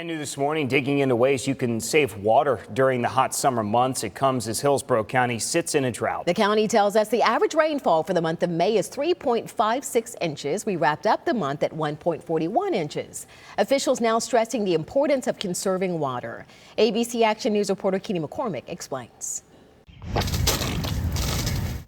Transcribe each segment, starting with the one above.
And new this morning, digging into ways you can save water during the hot summer months. It comes as Hillsborough County sits in a drought. The county tells us the average rainfall for the month of May is 3.56 inches. We wrapped up the month at 1.41 inches. Officials now stressing the importance of conserving water. ABC Action News reporter Keely McCormick explains.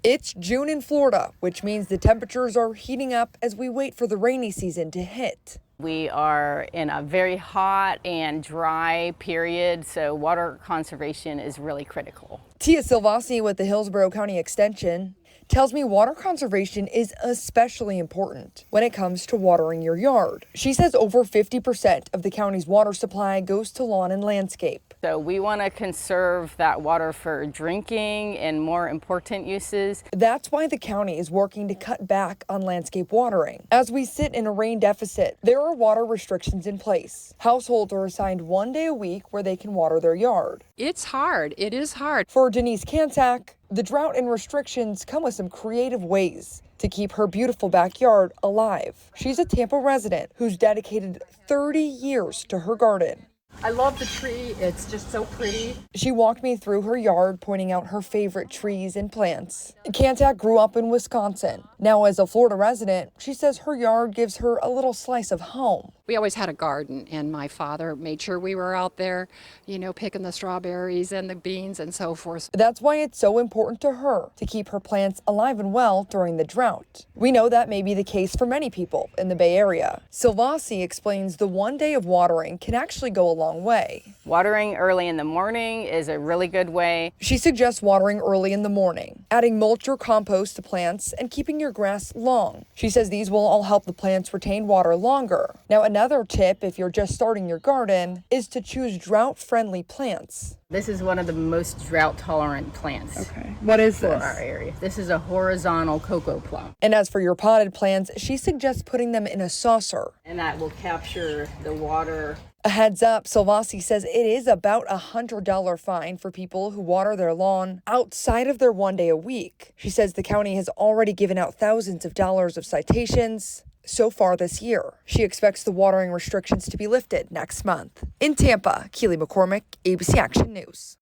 It's June in Florida, which means the temperatures are heating up as we wait for the rainy season to hit. We are in a very hot and dry period, so water conservation is really critical. Tia Silvasi with the Hillsborough County Extension tells me water conservation is especially important when it comes to watering your yard. She says over 50% of the county's water supply goes to lawn and landscape. So we want to conserve that water for drinking and more important uses. That's why the county is working to cut back on landscape watering. As we sit in a rain deficit, there are water restrictions in place. Households are assigned 1 day a week where they can water their yard. It's hard. It is hard. For Denise Kantak, the drought and restrictions come with some creative ways to keep her beautiful backyard alive. She's a Tampa resident who's dedicated 30 years to her garden. I love the tree. It's just so pretty. She walked me through her yard, pointing out her favorite trees and plants. Kantak grew up in Wisconsin. Now, as a Florida resident, she says her yard gives her a little slice of home. We always had a garden, and my father made sure we were out there, picking the strawberries and the beans and so forth. That's why it's so important to her to keep her plants alive and well during the drought. We know that may be the case for many people in the Bay Area. Silvasi explains the 1 day of watering can actually go a long way. Watering early in the morning is a really good way. She suggests watering early in the morning, adding mulch or compost to plants, and keeping your grass long. She says these will all help the plants retain water longer. Now, another tip, if you're just starting your garden, is to choose drought-friendly plants. This is one of the most drought-tolerant plants. Okay. What is for this? our area. This is a horizontal cocoa plum. And as for your potted plants, she suggests putting them in a saucer. And that will capture the water. A heads up, Silvasi says it is about a $100 fine for people who water their lawn outside of their 1 day a week. She says the county has already given out thousands of dollars of citations so far this year. She expects the watering restrictions to be lifted next month. In Tampa, Keely McCormick, ABC Action News.